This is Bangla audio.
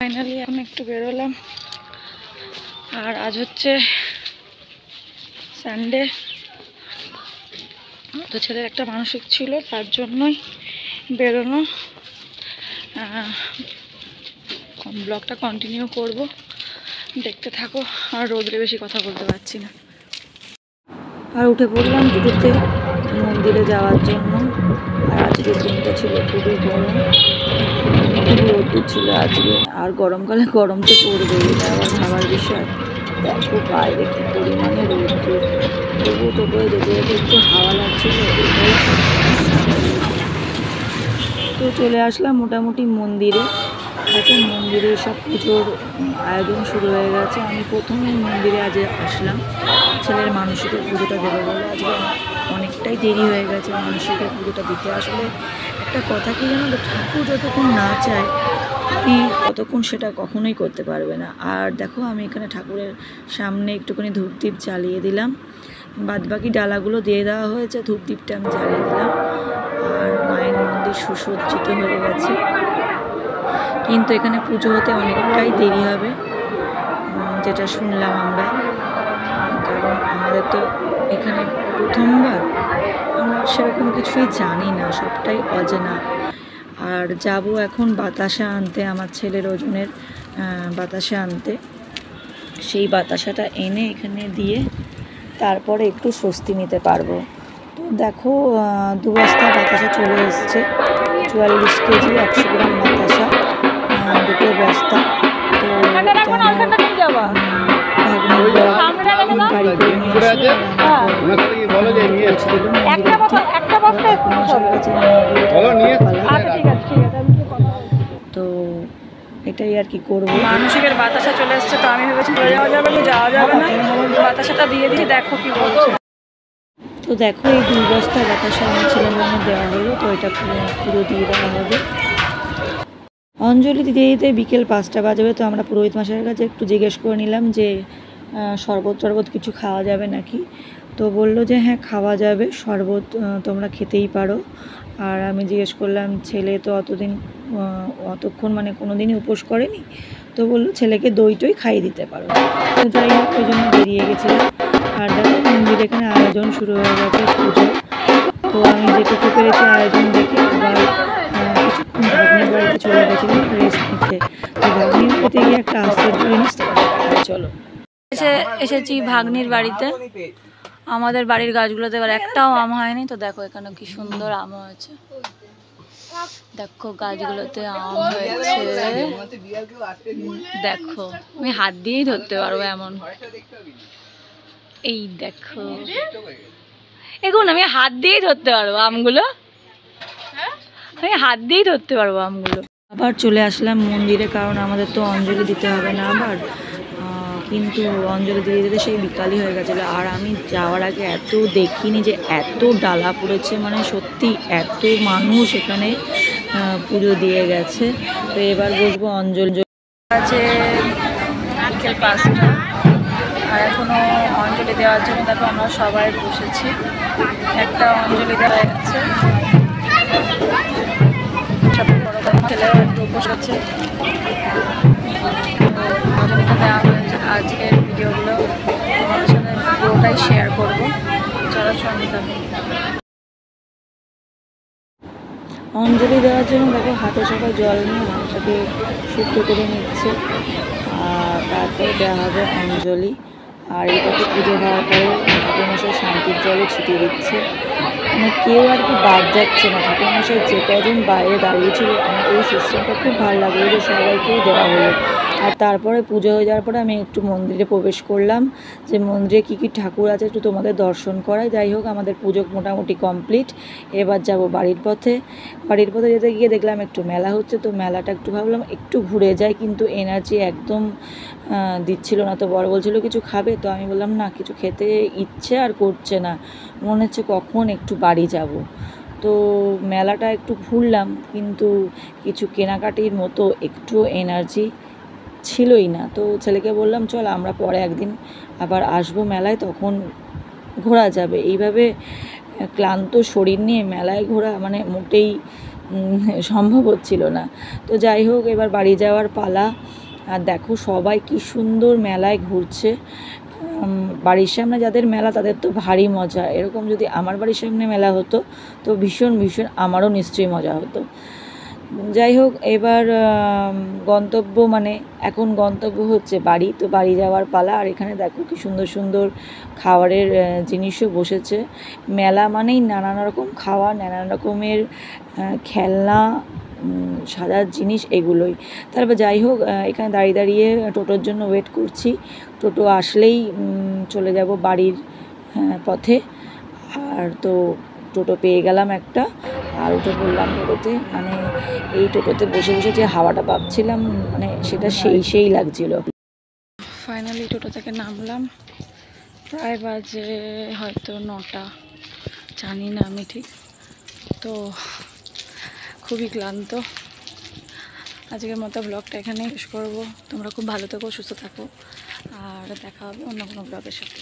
ফাইনালি এখন একটু বেরোলাম। আর আজ হচ্ছে সানডে, তো ছেলের একটা মানসিক ছিল, তার জন্যই বেরোনো। ব্লগটা কন্টিনিউ করব, দেখতে থাকো। আর রোদরে বেশি কথা বলতে পারছি না। আর উঠে পড়লাম দুটোতে মন্দিরে যাওয়ার জন্য। আর আজকের দিনটা ছিল খুবই গরম, খুবই রোদ্দুর ছিল আজকে। আর গরমকালে গরম তো পড়বেই, এটা আবার ভাবার বিষয়। দেখো বাইরে কি পরিমাণে রোদ্দুর, তবুও টোটোয় যেতে যেতে একটু হাওয়া লাগছিল, এটাই। তো চলে আসলাম মোটামুটি মন্দিরে। এখন মন্দিরে সব পুজোর আয়োজন শুরু হয়ে গেছে। আমি প্রথমেই মন্দিরে আজ আসলাম ছেলের মানসিকের পুজোটা দেবো বলে। আজকে অনেকটাই দেরি হয়ে গেছে মানসিকের পুজোটা দিতে। আসলে একটা কথা কি জানো তো, ঠাকুর যতক্ষণ না চায় তুমি ততক্ষণ সেটা কখনোই করতে পারবে না। আর দেখো আমি এখানে ঠাকুরের সামনে একটুখানি ধূপদীপ জ্বালিয়ে দিলাম, বাদবাকি ডালাগুলো দিয়ে দেওয়া হয়েছে, ধূপদীপটা আমি জ্বালিয়ে দিলাম। আর মায়ের মন্দির সুসজ্জিত হয়ে গেছে, কিন্তু এখানে পুজো হতে অনেকটাই দেরি হবে যেটা শুনলাম আমরা। কারণ আমাদের তো এখানে প্রথমবার, আমরা সেরকম কিছুই জানি না, সবটাই অজানা। আর যাব এখন বাতাসা আনতে, আমার ছেলের ওজনের বাতাসা আনতে। সেই বাতাসাটা এনে এখানে দিয়ে তারপরে একটু স্বস্তি নিতে পারবো। তো দেখো 2 বস্তা বাতাসা চলে এসছে, 44 কেজি 100 গ্রাম বাতাসা, 2 বস্তা। তো গাড়ি করে নিয়ে তো এটাই আর কি করবো। মানসিকের বাতাসা চলে এসছে, তো আমি ভেবেছি যাওয়া যাবে না, যাওয়া যাবে না, বাতাসাটা দিয়ে দিই, দেখো কি বলছে। তো দেখো এই 2 বস্তা বাতাসা আমার ছেলের জন্য দেওয়া হলো, তো এটা পুরো দিয়ে দেওয়া হবে। অঞ্জলি দিতে দিতে বিকেল 5টা বাজবে। তো আমরা পুরোহিত মশাইয়ের কাছে একটু জিজ্ঞেস করে নিলাম যে শরবত টরবত কিছু খাওয়া যাবে নাকি। তো বললো যে হ্যাঁ খাওয়া যাবে, শরবত তোমরা খেতেই পারো। আর আমি জিজ্ঞেস করলাম ছেলে তো অতক্ষণ মানে কোনো দিনই উপোস করেনি, তো বললো ছেলেকে দই টই খাইয়ে দিতে পারো। তো যাই হোক ওই জন্য বেরিয়ে গেছিলাম। আর দেখো মন্দির এখানে আয়োজন শুরু হয়ে গেছে পুজো। তো আমি যেটুকু পেরেছি আয়োজন দেখে আবার কিছুক্ষণ ভাগ্নির বাড়িতে চলে গেছিলাম রেস্ট নিতে। তো ভাগ্নির বাড়িতে গিয়ে একটা আশ্চর্য জিনিস, চলো এসেছি ভাগ্নির বাড়িতে। আমাদের বাড়ির গাছগুলোতে এবার একটাও আম হয়নি। তো দেখো এখানে কি সুন্দর আম হয়েছে, দেখো গাছগুলোতে আম হয়েছে। দেখো আমি হাত দিয়েই ধরতে পারবো এমন, এই দেখো এখন আমি হাত দিয়েই ধরতে পারবো আমগুলো, আমি হাত দিয়েই ধরতে পারবো আমগুলো। আবার চলে আসলাম মন্দিরে, কারণ আমাদের তো অঞ্জলি দিতে হবে না আবার, কিন্তু অঞ্জলি দিয়ে দিতে সেই বিকালই হয়ে গেছিলো। আর আমি যাওয়ার আগে এত দেখিনি যে এত ডালা পড়েছে, মানে সত্যি এত মানুষ এখানে পুজো দিয়ে গেছে। তো এবার বসবো অঞ্জলি আছে বিকেল 5টা, আর এখনও অঞ্জলি দেওয়ার জন্য দেখো আমরা সবাই বসেছি। একটা অঞ্জলি দেওয়া যাচ্ছে, ছেলে বসেছে, অঞ্জলিটা দেওয়া হয়েছে। আজকের ভিডিওগুলো তোমাদের সাথে পুরোটাই শেয়ার করবো, চলো সঙ্গে থাকো। অঞ্জলি দেওয়ার জন্য দেখো হাতে সবাই জল নিয়ে হাতটাকে শুদ্ধ করে নিচ্ছে, আর তারপরে দেওয়া হবে অঞ্জলি। আর এটাকে পুজো হওয়ার পরে ঠাকুরমশাই শান্তির জলে ছিটিয়ে দিচ্ছে, মানে কেউ আর কি বাদ যাচ্ছে না। ঠাকুরমশাই যে কজন বাইরে দাঁড়িয়েছিল, আমার এই সিস্টেমটা খুব ভালো লাগলো যে সবাইকেই দেওয়া হলো। আর তারপরে পুজো হয়ে যাওয়ার পরে আমি একটু মন্দিরে প্রবেশ করলাম, যে মন্দিরে কী কী ঠাকুর আছে একটু তোমাদের দর্শন করাই। যাই হোক আমাদের পুজো মোটামুটি কমপ্লিট। এবার যাব বাড়ির পথে। বাড়ির পথে যেতে গিয়ে দেখলাম একটু মেলা হচ্ছে, তো মেলাটা একটু ভাবলাম একটু ঘুরে যাই, কিন্তু এনার্জি একদম দিচ্ছিল না। তো বড় বলছিল কিছু খাবে, তো আমি বললাম না, কিছু খেতে ইচ্ছে আর করছে না, মনে হচ্ছে কখন একটু বাড়ি যাব। তো মেলাটা একটু ঘুরলাম, কিন্তু কিছু কেনাকাটির মতো একটু এনার্জি ছিলই না। তো ছেলেকে বললাম চল আমরা পরে একদিন আবার আসবো মেলায়, তখন ঘোরা যাবে। এইভাবে ক্লান্ত শরীর নিয়ে মেলায় ঘোরা মানে মোটেই সম্ভব হচ্ছিল না। তো যাই হোক এবার বাড়ি যাওয়ার পালা। আর দেখো সবাই কি সুন্দর মেলায় ঘুরছে। বাড়ির সামনে যাদের মেলা তাদের তো ভারী মজা, এরকম যদি আমার বাড়ির সামনে মেলা হতো তো ভীষণ ভীষণ আমারও নিশ্চয়ই মজা হতো। যাই হোক, এবার গন্তব্য মানে এখন গন্তব্য হচ্ছে বাড়ি, তো বাড়ি যাওয়ার পালা। আর এখানে দেখো কি সুন্দর সুন্দর খাবারের জিনিসও বসেছে। মেলা মানেই নানান রকম খাওয়া, নানান রকমের খেলনা, সাজার জিনিস, এগুলোই। তারপর যাই হোক, এখানে দাঁড়িয়ে দাঁড়িয়ে টোটোর জন্য ওয়েট করছি। টোটো আসলেই চলে যাব বাড়ির পথে। আর তো টোটো পেয়ে গেলাম একটা, আর উঠে পড়লাম টোটোতে। মানে এই টোটোতে বসে বসে যে হাওয়াটা পাচ্ছিলাম, মানে সেটা সেই লাগছিল। ফাইনালি টোটো থেকে নামলাম, প্রায় বাজে হয়তো 9টা, জানি না আমি ঠিক। তো খুবই ক্লান্ত। আজকের মতো ব্লগটা এখানেই শেষ করবো। তোমরা খুব ভালো থেকো, সুস্থ থাকো, আর দেখা হবে অন্য কোনো ব্লগের সাথে।